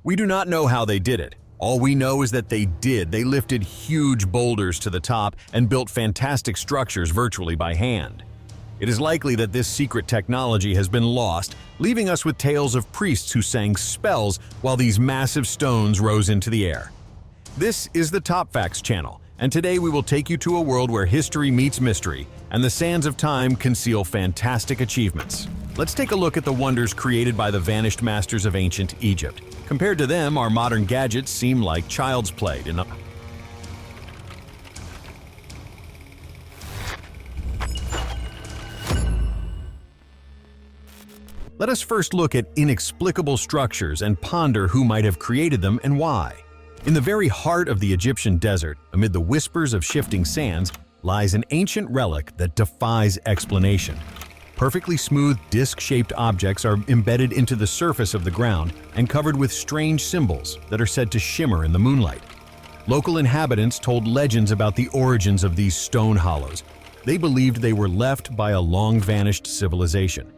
We do not know how they did it. All we know is that they did. They lifted huge boulders to the top and built fantastic structures virtually by hand. It is likely that this secret technology has been lost, leaving us with tales of priests who sang spells while these massive stones rose into the air. This is the TopFacts channel, and today we will take you to a world where history meets mystery, and the sands of time conceal fantastic achievements. Let's take a look at the wonders created by the vanished masters of ancient Egypt. Compared to them, our modern gadgets seem like child's play. Let us first look at inexplicable structures and ponder who might have created them and why. In the very heart of the Egyptian desert, amid the whispers of shifting sands, lies an ancient relic that defies explanation. Perfectly smooth, disc-shaped objects are embedded into the surface of the ground and covered with strange symbols that are said to shimmer in the moonlight. Local inhabitants told legends about the origins of these stone hollows. They believed they were left by a long-vanished civilization.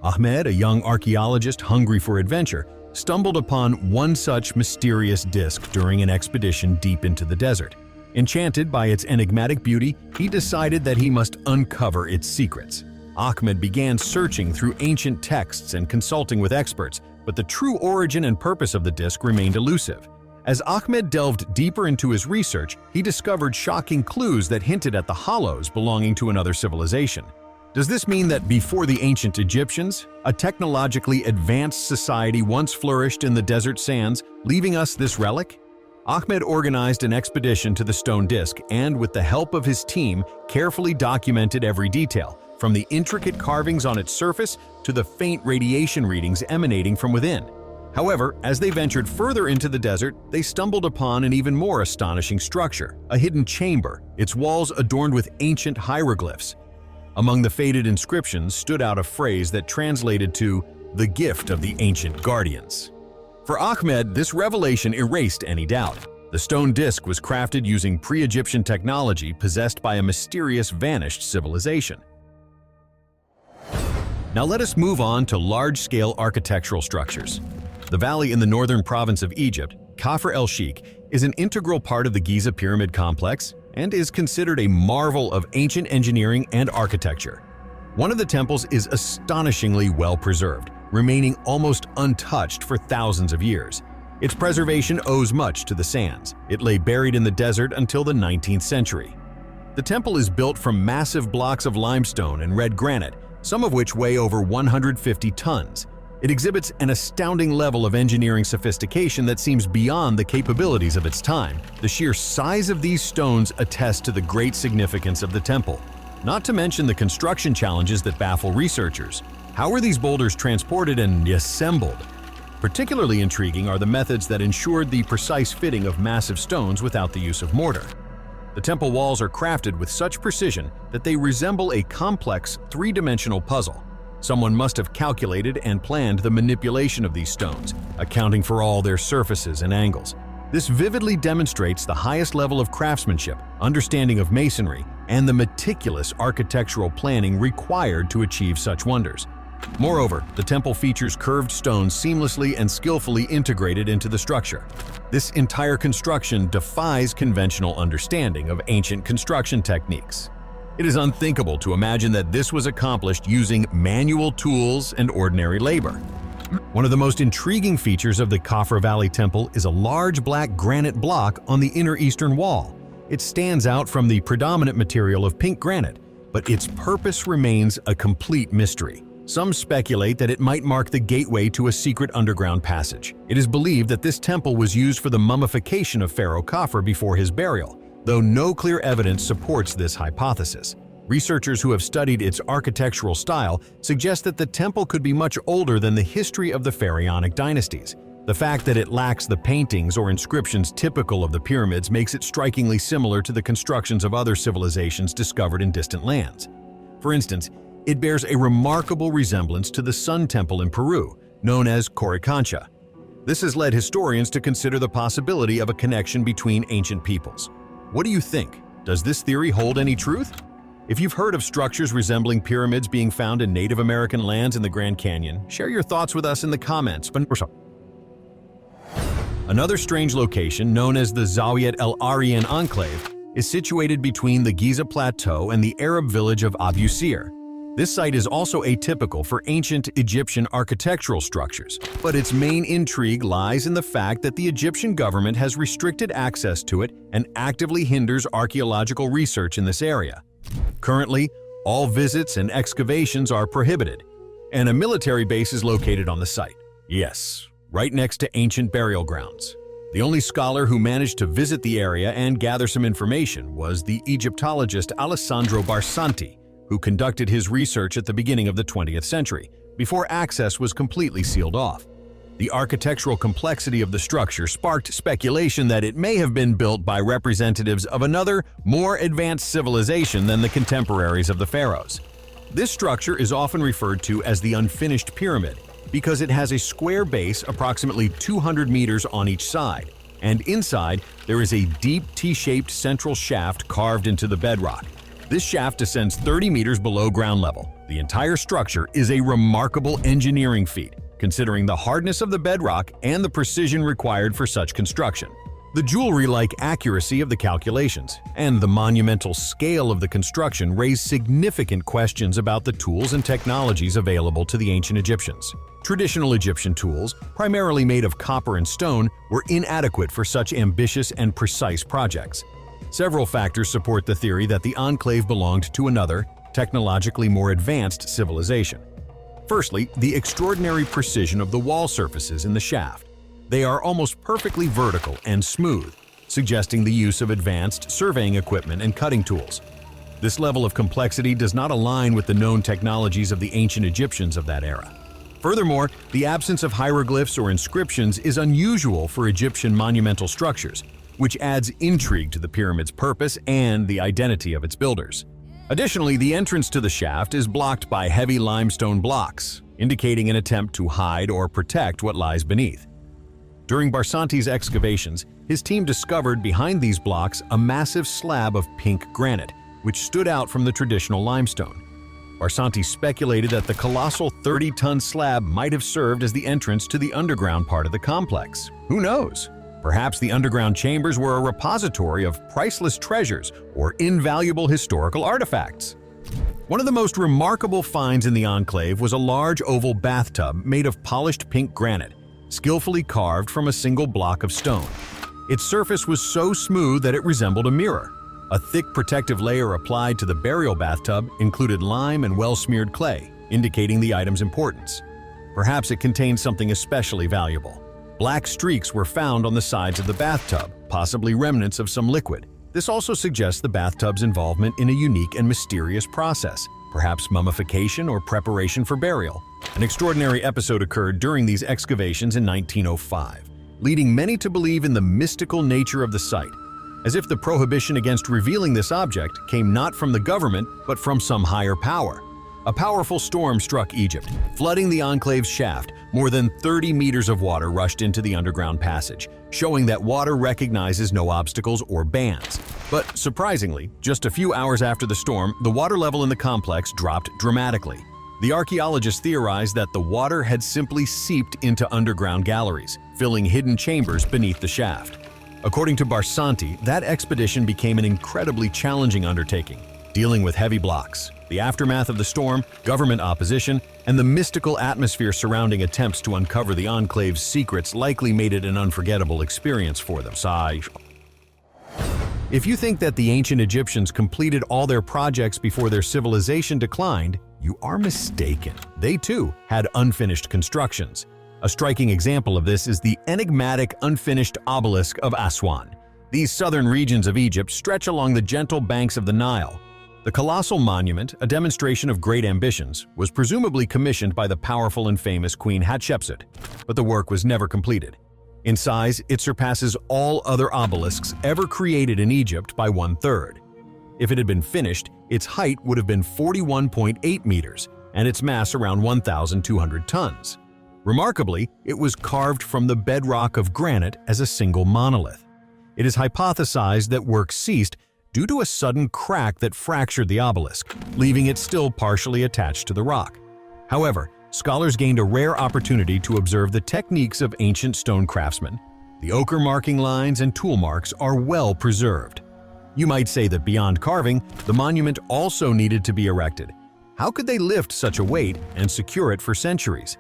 Ahmed, a young archaeologist hungry for adventure, stumbled upon one such mysterious disc during an expedition deep into the desert. Enchanted by its enigmatic beauty, he decided that he must uncover its secrets. Ahmed began searching through ancient texts and consulting with experts, but the true origin and purpose of the disc remained elusive. As Ahmed delved deeper into his research, he discovered shocking clues that hinted at the hollows belonging to another civilization. Does this mean that before the ancient Egyptians, a technologically advanced society once flourished in the desert sands, leaving us this relic? Ahmed organized an expedition to the stone disc and, with the help of his team, carefully documented every detail, from the intricate carvings on its surface to the faint radiation readings emanating from within. However, as they ventured further into the desert, they stumbled upon an even more astonishing structure, a hidden chamber, its walls adorned with ancient hieroglyphs. Among the faded inscriptions stood out a phrase that translated to "the gift of the ancient guardians." For Ahmed, this revelation erased any doubt. The stone disc was crafted using pre-Egyptian technology possessed by a mysterious vanished civilization. Now let us move on to large-scale architectural structures. The valley in the northern province of Egypt, Kafr Elik, is an integral part of the Giza Pyramid complex and is considered a marvel of ancient engineering and architecture. One of the temples is astonishingly well preserved, remaining almost untouched for thousands of years. Its preservation owes much to the sands. It lay buried in the desert until the 19th century. The temple is built from massive blocks of limestone and red granite, some of which weigh over 150 tons. It exhibits an astounding level of engineering sophistication that seems beyond the capabilities of its time. The sheer size of these stones attests to the great significance of the temple. Not to mention the construction challenges that baffle researchers. How were these boulders transported and assembled? Particularly intriguing are the methods that ensured the precise fitting of massive stones without the use of mortar. The temple walls are crafted with such precision that they resemble a complex three-dimensional puzzle. Someone must have calculated and planned the manipulation of these stones, accounting for all their surfaces and angles. This vividly demonstrates the highest level of craftsmanship, understanding of masonry, and the meticulous architectural planning required to achieve such wonders. Moreover, the temple features curved stones seamlessly and skillfully integrated into the structure. This entire construction defies conventional understanding of ancient construction techniques. It is unthinkable to imagine that this was accomplished using manual tools and ordinary labor. One of the most intriguing features of the Kafr Valley Temple is a large black granite block on the inner eastern wall. It stands out from the predominant material of pink granite, but its purpose remains a complete mystery. Some speculate that it might mark the gateway to a secret underground passage. It is believed that this temple was used for the mummification of Pharaoh Kafr before his burial, though no clear evidence supports this hypothesis. Researchers who have studied its architectural style suggest that the temple could be much older than the history of the pharaonic dynasties. The fact that it lacks the paintings or inscriptions typical of the pyramids makes it strikingly similar to the constructions of other civilizations discovered in distant lands. For instance, it bears a remarkable resemblance to the Sun Temple in Peru, known as Coricancha. This has led historians to consider the possibility of a connection between ancient peoples. What do you think? Does this theory hold any truth? If you've heard of structures resembling pyramids being found in Native American lands in the Grand Canyon, share your thoughts with us in the comments. Another strange location, known as the Zawiat el-Arian Enclave, is situated between the Giza Plateau and the Arab village of Abu Sir. This site is also atypical for ancient Egyptian architectural structures, but its main intrigue lies in the fact that the Egyptian government has restricted access to it and actively hinders archaeological research in this area. Currently, all visits and excavations are prohibited, and a military base is located on the site. Yes, right next to ancient burial grounds. The only scholar who managed to visit the area and gather some information was the Egyptologist Alessandro Barsanti, who conducted his research at the beginning of the 20th century, before access was completely sealed off. The architectural complexity of the structure sparked speculation that it may have been built by representatives of another, more advanced civilization than the contemporaries of the pharaohs. This structure is often referred to as the unfinished pyramid because it has a square base approximately 200 meters on each side, and inside there is a deep T-shaped central shaft carved into the bedrock. This shaft descends 30 meters below ground level. The entire structure is a remarkable engineering feat, considering the hardness of the bedrock and the precision required for such construction. The jewelry-like accuracy of the calculations and the monumental scale of the construction raise significant questions about the tools and technologies available to the ancient Egyptians. Traditional Egyptian tools, primarily made of copper and stone, were inadequate for such ambitious and precise projects. Several factors support the theory that the enclave belonged to another, technologically more advanced civilization. Firstly, the extraordinary precision of the wall surfaces in the shaft. They are almost perfectly vertical and smooth, suggesting the use of advanced surveying equipment and cutting tools. This level of complexity does not align with the known technologies of the ancient Egyptians of that era. Furthermore, the absence of hieroglyphs or inscriptions is unusual for Egyptian monumental structures, which adds intrigue to the pyramid's purpose and the identity of its builders. Additionally, the entrance to the shaft is blocked by heavy limestone blocks, indicating an attempt to hide or protect what lies beneath. During Barsanti's excavations, his team discovered behind these blocks a massive slab of pink granite, which stood out from the traditional limestone. Barsanti speculated that the colossal 30-ton slab might have served as the entrance to the underground part of the complex. Who knows? Perhaps the underground chambers were a repository of priceless treasures or invaluable historical artifacts. One of the most remarkable finds in the enclave was a large oval bathtub made of polished pink granite, skillfully carved from a single block of stone. Its surface was so smooth that it resembled a mirror. A thick protective layer applied to the burial bathtub included lime and well-smeared clay, indicating the item's importance. Perhaps it contained something especially valuable. Black streaks were found on the sides of the bathtub, possibly remnants of some liquid. This also suggests the bathtub's involvement in a unique and mysterious process, perhaps mummification or preparation for burial. An extraordinary episode occurred during these excavations in 1905, leading many to believe in the mystical nature of the site, as if the prohibition against revealing this object came not from the government but from some higher power. A powerful storm struck Egypt, flooding the enclave's shaft. More than 30 meters of water rushed into the underground passage, showing that water recognizes no obstacles or bans. But surprisingly, just a few hours after the storm, the water level in the complex dropped dramatically. The archaeologists theorized that the water had simply seeped into underground galleries, filling hidden chambers beneath the shaft. According to Barsanti, that expedition became an incredibly challenging undertaking, dealing with heavy blocks, the aftermath of the storm, government opposition, and the mystical atmosphere surrounding attempts to uncover the enclave's secrets likely made it an unforgettable experience for them. If you think that the ancient Egyptians completed all their projects before their civilization declined, you are mistaken. They too had unfinished constructions. A striking example of this is the enigmatic unfinished Obelisk of Aswan. These southern regions of Egypt stretch along the gentle banks of the Nile. The colossal monument, a demonstration of great ambitions, was presumably commissioned by the powerful and famous Queen Hatshepsut, but the work was never completed. In size, it surpasses all other obelisks ever created in Egypt by 1/3. If it had been finished, its height would have been 41.8 meters and its mass around 1,200 tons. Remarkably, it was carved from the bedrock of granite as a single monolith. It is hypothesized that work ceased due to a sudden crack that fractured the obelisk, leaving it still partially attached to the rock. However, scholars gained a rare opportunity to observe the techniques of ancient stone craftsmen. The ochre marking lines and tool marks are well preserved. You might say that beyond carving, the monument also needed to be erected. How could they lift such a weight and secure it for centuries?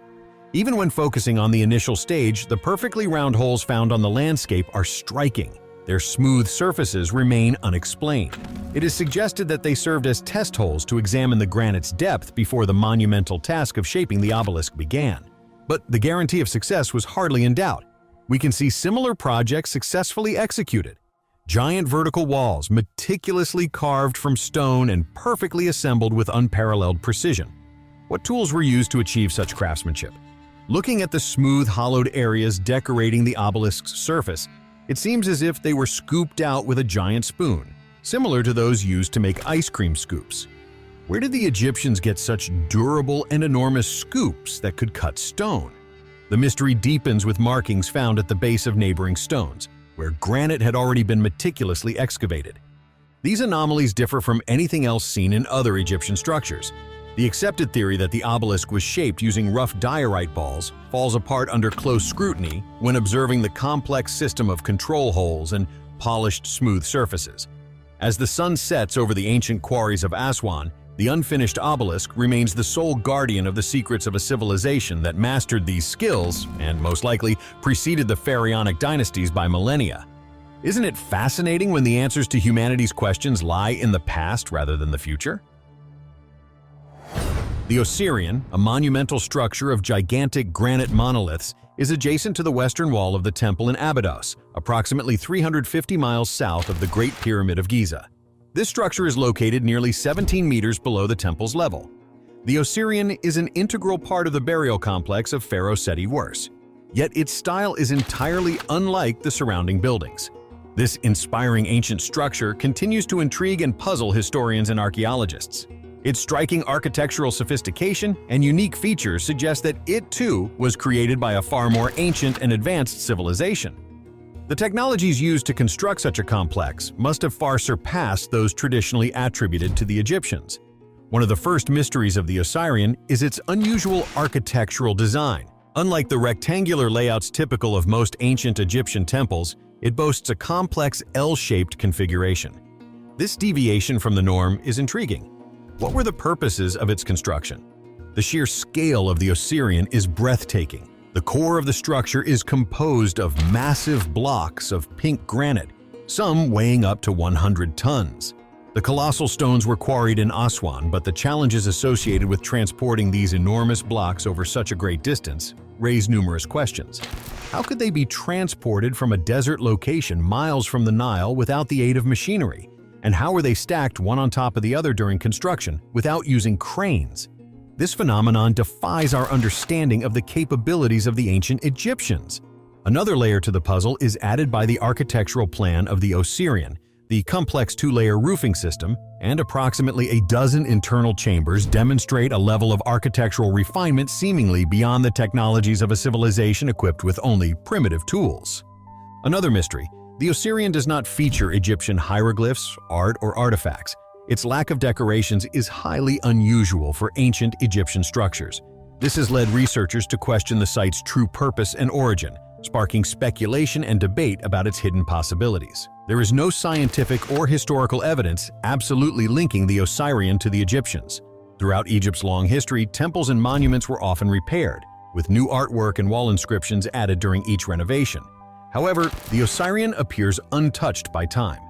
Even when focusing on the initial stage, the perfectly round holes found on the landscape are striking. Their smooth surfaces remain unexplained. It is suggested that they served as test holes to examine the granite's depth before the monumental task of shaping the obelisk began. But the guarantee of success was hardly in doubt. We can see similar projects successfully executed. Giant vertical walls, meticulously carved from stone and perfectly assembled with unparalleled precision. What tools were used to achieve such craftsmanship? Looking at the smooth, hollowed areas decorating the obelisk's surface, it seems as if they were scooped out with a giant spoon, similar to those used to make ice cream scoops. Where did the Egyptians get such durable and enormous scoops that could cut stone? The mystery deepens with markings found at the base of neighboring stones, where granite had already been meticulously excavated. These anomalies differ from anything else seen in other Egyptian structures. The accepted theory that the obelisk was shaped using rough diorite balls falls apart under close scrutiny when observing the complex system of control holes and polished, smooth surfaces. As the sun sets over the ancient quarries of Aswan, the unfinished obelisk remains the sole guardian of the secrets of a civilization that mastered these skills and, most likely, preceded the pharaonic dynasties by millennia. Isn't it fascinating when the answers to humanity's questions lie in the past rather than the future? The Osirian, a monumental structure of gigantic granite monoliths, is adjacent to the western wall of the temple in Abydos, approximately 350 miles south of the Great Pyramid of Giza. This structure is located nearly 17 meters below the temple's level. The Osirian is an integral part of the burial complex of Pharaoh Seti I, yet its style is entirely unlike the surrounding buildings. This inspiring ancient structure continues to intrigue and puzzle historians and archaeologists. Its striking architectural sophistication and unique features suggest that it, too, was created by a far more ancient and advanced civilization. The technologies used to construct such a complex must have far surpassed those traditionally attributed to the Egyptians. One of the first mysteries of the Osirian is its unusual architectural design. Unlike the rectangular layouts typical of most ancient Egyptian temples, it boasts a complex L-shaped configuration. This deviation from the norm is intriguing. What were the purposes of its construction? The sheer scale of the Osirian is breathtaking. The core of the structure is composed of massive blocks of pink granite, some weighing up to 100 tons. The colossal stones were quarried in Aswan, but the challenges associated with transporting these enormous blocks over such a great distance raise numerous questions. How could they be transported from a desert location miles from the Nile without the aid of machinery? And how were they stacked one on top of the other during construction without using cranes? This phenomenon defies our understanding of the capabilities of the ancient Egyptians. Another layer to the puzzle is added by the architectural plan of the Osirian. The complex two-layer roofing system and approximately a dozen internal chambers demonstrate a level of architectural refinement seemingly beyond the technologies of a civilization equipped with only primitive tools. Another mystery: the Osirian does not feature Egyptian hieroglyphs, art, or artifacts. Its lack of decorations is highly unusual for ancient Egyptian structures. This has led researchers to question the site's true purpose and origin, sparking speculation and debate about its hidden possibilities. There is no scientific or historical evidence absolutely linking the Osirian to the Egyptians. Throughout Egypt's long history, temples and monuments were often repaired, with new artwork and wall inscriptions added during each renovation. However, the Osirian appears untouched by time.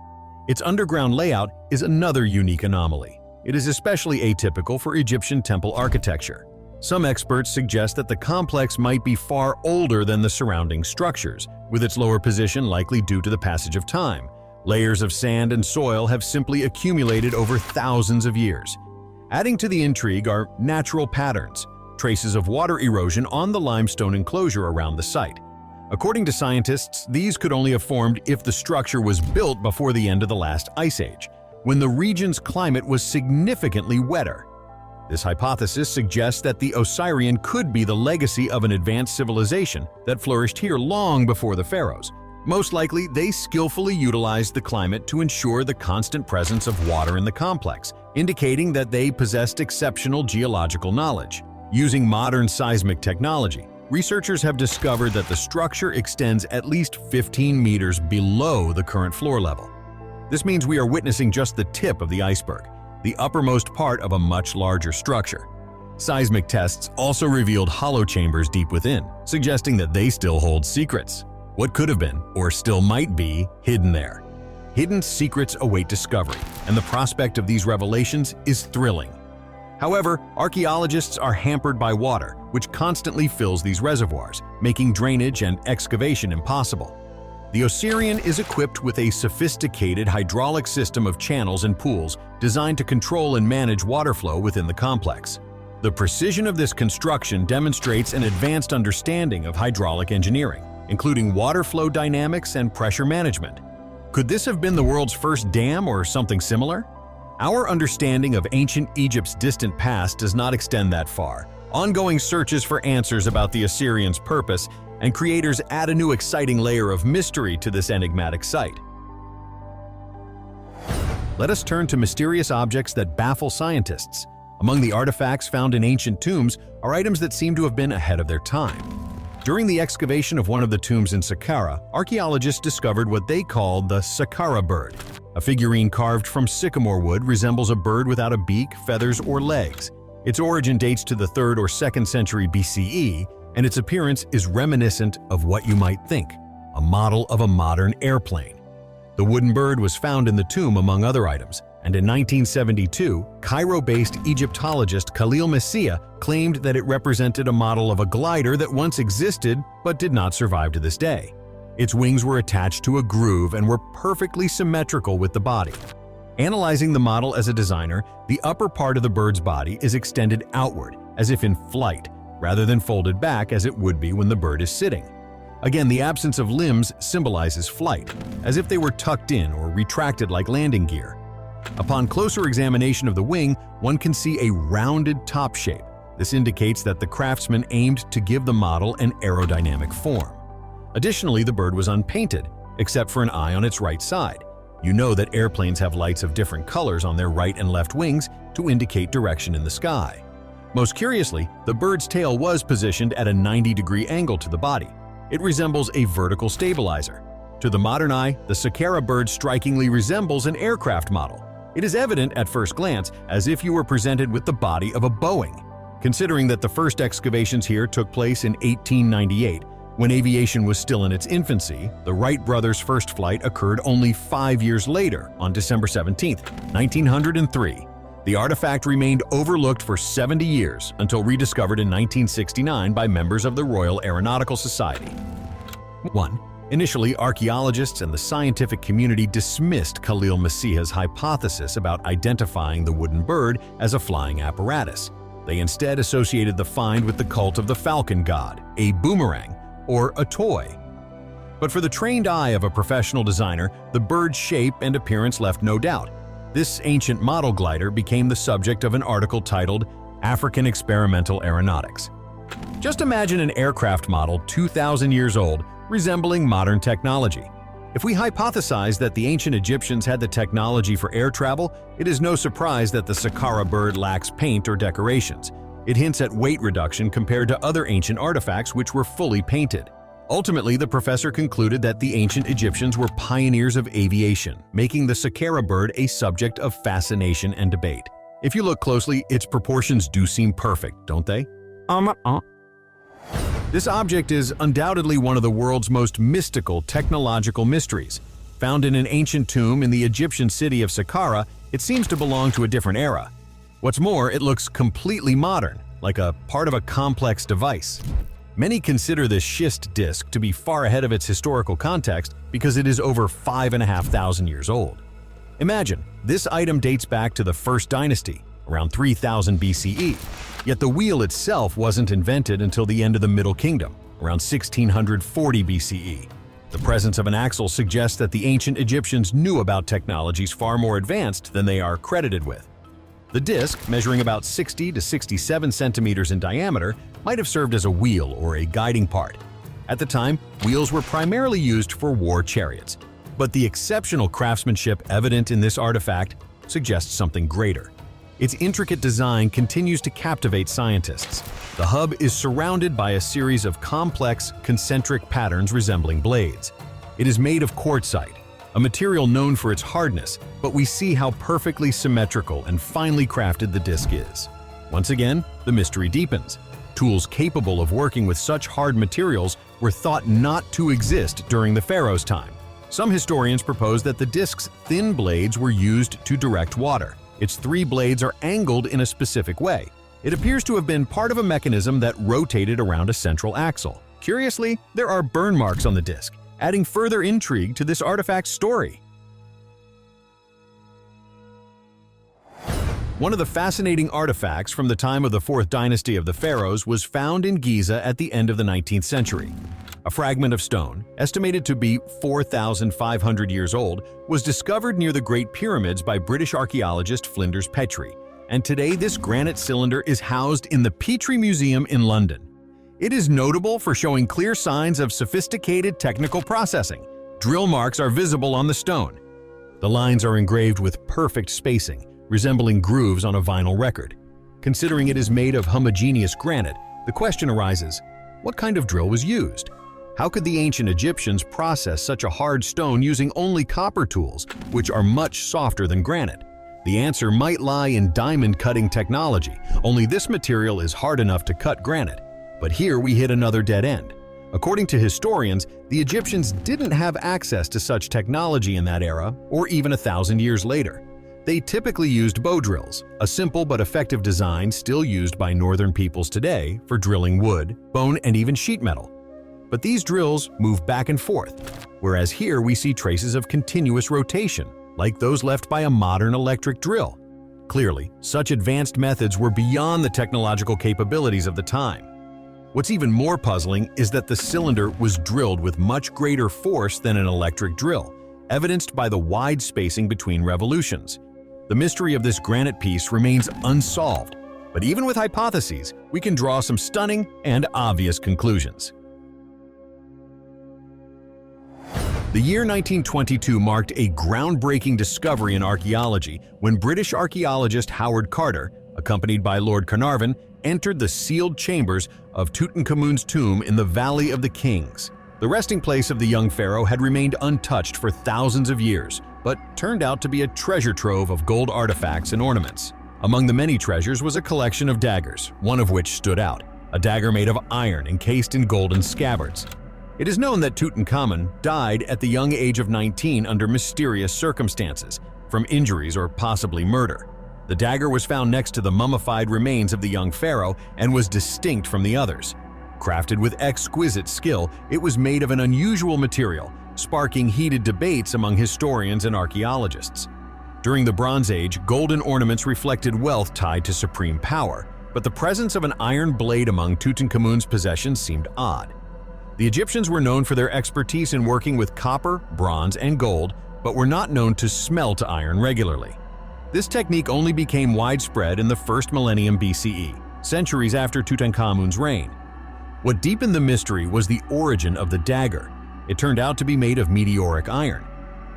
Its underground layout is another unique anomaly. It is especially atypical for Egyptian temple architecture. Some experts suggest that the complex might be far older than the surrounding structures, with its lower position likely due to the passage of time. Layers of sand and soil have simply accumulated over thousands of years. Adding to the intrigue are natural patterns, traces of water erosion on the limestone enclosure around the site. According to scientists, these could only have formed if the structure was built before the end of the last ice age, when the region's climate was significantly wetter. This hypothesis suggests that the Osirian could be the legacy of an advanced civilization that flourished here long before the pharaohs. Most likely, they skillfully utilized the climate to ensure the constant presence of water in the complex, indicating that they possessed exceptional geological knowledge. Using modern seismic technology, researchers have discovered that the structure extends at least 15 meters below the current floor level. This means we are witnessing just the tip of the iceberg, the uppermost part of a much larger structure. Seismic tests also revealed hollow chambers deep within, suggesting that they still hold secrets. What could have been, or still might be, hidden there. Hidden secrets await discovery, and the prospect of these revelations is thrilling. However, archaeologists are hampered by water, which constantly fills these reservoirs, making drainage and excavation impossible. The Theoseran is equipped with a sophisticated hydraulic system of channels and pools designed to control and manage water flow within the complex. The precision of this construction demonstrates an advanced understanding of hydraulic engineering, including water flow dynamics and pressure management. Could this have been the world's first dam or something similar? Our understanding of ancient Egypt's distant past does not extend that far. Ongoing searches for answers about the Assyrians' purpose and creators add a new exciting layer of mystery to this enigmatic site. Let us turn to mysterious objects that baffle scientists. Among the artifacts found in ancient tombs are items that seem to have been ahead of their time. During the excavation of one of the tombs in Sakara, archaeologists discovered what they called the Sakara Bird. A figurine carved from sycamore wood resembles a bird without a beak, feathers, or legs. Its origin dates to the 3rd or 2nd century BCE, and its appearance is reminiscent of what you might think, a model of a modern airplane. The wooden bird was found in the tomb among other items, and in 1972, Cairo-based Egyptologist Khalil Messiah claimed that it represented a model of a glider that once existed but did not survive to this day. Its wings were attached to a groove and were perfectly symmetrical with the body. Analyzing the model as a designer, the upper part of the bird's body is extended outward, as if in flight, rather than folded back as it would be when the bird is sitting. Again, the absence of limbs symbolizes flight, as if they were tucked in or retracted like landing gear. Upon closer examination of the wing, one can see a rounded top shape. This indicates that the craftsman aimed to give the model an aerodynamic form. Additionally, the bird was unpainted, except for an eye on its right side. You know that airplanes have lights of different colors on their right and left wings to indicate direction in the sky. Most curiously, the bird's tail was positioned at a 90-degree angle to the body. It resembles a vertical stabilizer. To the modern eye, the Sakara Bird strikingly resembles an aircraft model. It is evident at first glance as if you were presented with the body of a Boeing. Considering that the first excavations here took place in 1898, when aviation was still in its infancy, the Wright brothers' first flight occurred only 5 years later, on December 17, 1903. The artifact remained overlooked for 70 years until rediscovered in 1969 by members of the Royal Aeronautical Society. 1. Initially, archaeologists and the scientific community dismissed Khalil Messiah's hypothesis about identifying the wooden bird as a flying apparatus. They instead associated the find with the cult of the falcon god, a boomerang, or a toy. But for the trained eye of a professional designer, the bird's shape and appearance left no doubt. This ancient model glider became the subject of an article titled African Experimental Aeronautics. Just imagine an aircraft model 2,000 years old resembling modern technology. If we hypothesize that the ancient Egyptians had the technology for air travel, it is no surprise that the Sakara bird lacks paint or decorations. It hints at weight reduction compared to other ancient artifacts which were fully painted. Ultimately, the professor concluded that the ancient Egyptians were pioneers of aviation, making the Sakara bird a subject of fascination and debate. If you look closely, its proportions do seem perfect, don't they? This object is undoubtedly one of the world's most mystical technological mysteries. Found in an ancient tomb in the Egyptian city of Sakara, it seems to belong to a different era. What's more, it looks completely modern, like a part of a complex device. Many consider this schist disc to be far ahead of its historical context because it is over 5,500 years old. Imagine, this item dates back to the First Dynasty, around 3000 BCE, yet the wheel itself wasn't invented until the end of the Middle Kingdom, around 1640 BCE. The presence of an axle suggests that the ancient Egyptians knew about technologies far more advanced than they are credited with. The disc, measuring about 60 to 67 centimeters in diameter, might have served as a wheel or a guiding part. At the time, wheels were primarily used for war chariots, but the exceptional craftsmanship evident in this artifact suggests something greater. Its intricate design continues to captivate scientists. The hub is surrounded by a series of complex, concentric patterns resembling blades. It is made of quartzite, a material known for its hardness, but we see how perfectly symmetrical and finely crafted the disc is. Once again, the mystery deepens. Tools capable of working with such hard materials were thought not to exist during the pharaoh's time. Some historians propose that the disc's thin blades were used to direct water. Its 3 blades are angled in a specific way. It appears to have been part of a mechanism that rotated around a central axle. Curiously, there are burn marks on the disc, adding further intrigue to this artifact's story. One of the fascinating artifacts from the time of the 4th dynasty of the pharaohs was found in Giza at the end of the 19th century. A fragment of stone, estimated to be 4,500 years old, was discovered near the Great Pyramids by British archaeologist Flinders Petrie, and today this granite cylinder is housed in the Petrie Museum in London. It is notable for showing clear signs of sophisticated technical processing. Drill marks are visible on the stone. The lines are engraved with perfect spacing, resembling grooves on a vinyl record. Considering it is made of homogeneous granite, the question arises, what kind of drill was used? How could the ancient Egyptians process such a hard stone using only copper tools, which are much softer than granite? The answer might lie in diamond cutting technology, only this material is hard enough to cut granite. But here we hit another dead end. According to historians, the Egyptians didn't have access to such technology in that era, or even 1,000 years later. They typically used bow drills, a simple but effective design still used by northern peoples today for drilling wood, bone, and even sheet metal. But these drills move back and forth, whereas here we see traces of continuous rotation, like those left by a modern electric drill. Clearly, such advanced methods were beyond the technological capabilities of the time. What's even more puzzling is that the cylinder was drilled with much greater force than an electric drill, evidenced by the wide spacing between revolutions. The mystery of this granite piece remains unsolved, but even with hypotheses, we can draw some stunning and obvious conclusions. The year 1922 marked a groundbreaking discovery in archaeology when British archaeologist Howard Carter, accompanied by Lord Carnarvon, entered the sealed chambers of Tutankhamun's tomb in the Valley of the Kings. The resting place of the young pharaoh had remained untouched for thousands of years, but turned out to be a treasure trove of gold artifacts and ornaments. Among the many treasures was a collection of daggers, one of which stood out, a dagger made of iron encased in golden scabbards. It is known that Tutankhamun died at the young age of 19 under mysterious circumstances, from injuries or possibly murder. The dagger was found next to the mummified remains of the young pharaoh and was distinct from the others. Crafted with exquisite skill, it was made of an unusual material, sparking heated debates among historians and archaeologists. During the Bronze Age, golden ornaments reflected wealth tied to supreme power, but the presence of an iron blade among Tutankhamun's possessions seemed odd. The Egyptians were known for their expertise in working with copper, bronze, and gold, but were not known to smelt iron regularly. This technique only became widespread in the 1st millennium BCE, centuries after Tutankhamun's reign. What deepened the mystery was the origin of the dagger. It turned out to be made of meteoric iron.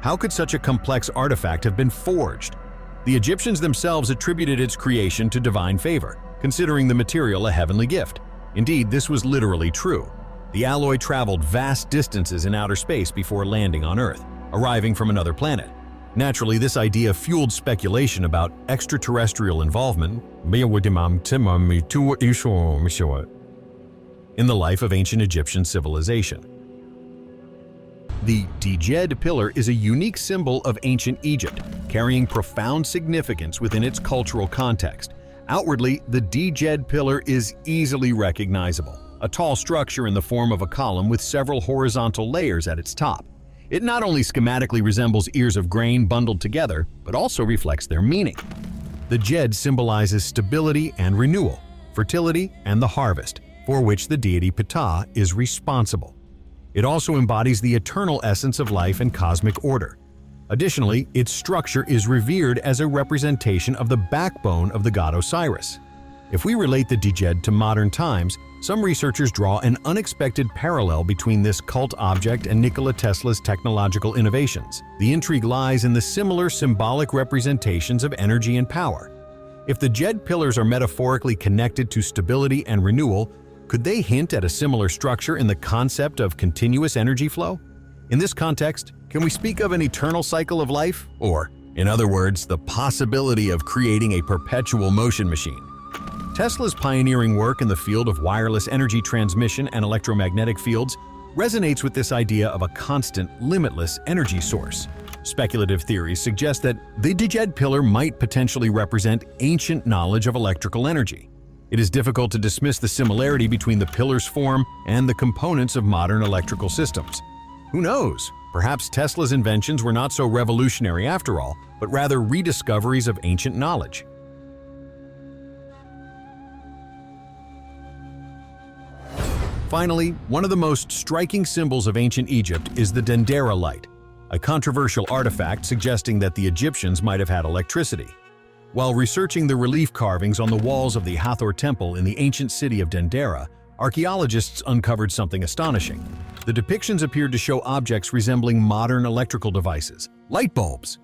How could such a complex artifact have been forged? The Egyptians themselves attributed its creation to divine favor, considering the material a heavenly gift. Indeed, this was literally true. The alloy traveled vast distances in outer space before landing on Earth, arriving from another planet. Naturally, this idea fueled speculation about extraterrestrial involvement in the life of ancient Egyptian civilization. The Djed Pillar is a unique symbol of ancient Egypt, carrying profound significance within its cultural context. Outwardly, the Djed Pillar is easily recognizable, a tall structure in the form of a column with several horizontal layers at its top. It not only schematically resembles ears of grain bundled together, but also reflects their meaning. The Djed symbolizes stability and renewal, fertility and the harvest, for which the deity Ptah is responsible. It also embodies the eternal essence of life and cosmic order. Additionally, its structure is revered as a representation of the backbone of the god Osiris. If we relate the Djed to modern times, some researchers draw an unexpected parallel between this cult object and Nikola Tesla's technological innovations. The intrigue lies in the similar symbolic representations of energy and power. If the Djed Pillars are metaphorically connected to stability and renewal, could they hint at a similar structure in the concept of continuous energy flow? In this context, can we speak of an eternal cycle of life? Or, in other words, the possibility of creating a perpetual motion machine? Tesla's pioneering work in the field of wireless energy transmission and electromagnetic fields resonates with this idea of a constant, limitless energy source. Speculative theories suggest that the Djed Pillar might potentially represent ancient knowledge of electrical energy. It is difficult to dismiss the similarity between the pillar's form and the components of modern electrical systems. Who knows? Perhaps Tesla's inventions were not so revolutionary after all, but rather rediscoveries of ancient knowledge. Finally, one of the most striking symbols of ancient Egypt is the Dendera Light, a controversial artifact suggesting that the Egyptians might have had electricity. While researching the relief carvings on the walls of the Hathor Temple in the ancient city of Dendera, archaeologists uncovered something astonishing. The depictions appeared to show objects resembling modern electrical devices, light bulbs.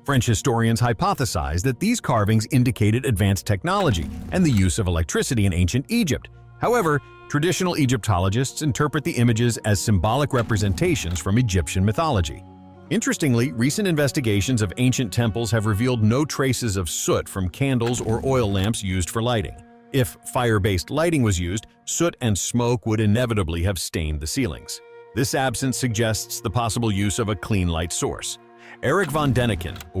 French historians hypothesize that these carvings indicated advanced technology and the use of electricity in ancient Egypt. However, traditional Egyptologists interpret the images as symbolic representations from Egyptian mythology. Interestingly, recent investigations of ancient temples have revealed no traces of soot from candles or oil lamps used for lighting. If fire-based lighting was used, soot and smoke would inevitably have stained the ceilings. This absence suggests the possible use of a clean light source. Eric von Däniken, a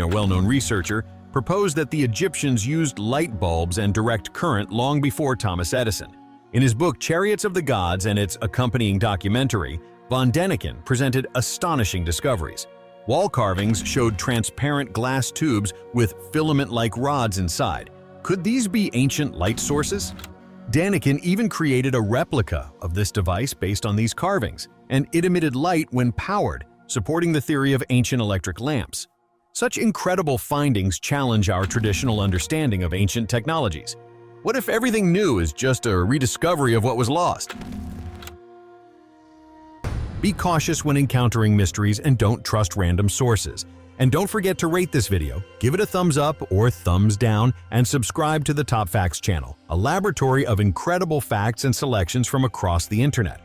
well-known researcher, proposed that the Egyptians used light bulbs and direct current long before Thomas Edison. In his book Chariots of the Gods and its accompanying documentary, von Däniken presented astonishing discoveries. Wall carvings showed transparent glass tubes with filament-like rods inside. Could these be ancient light sources? Däniken even created a replica of this device based on these carvings, and it emitted light when powered, supporting the theory of ancient electric lamps. Such incredible findings challenge our traditional understanding of ancient technologies. What if everything new is just a rediscovery of what was lost? Be cautious when encountering mysteries and don't trust random sources. And don't forget to rate this video, give it a thumbs up or thumbs down, and subscribe to the TopFacts channel, a laboratory of incredible facts and selections from across the internet.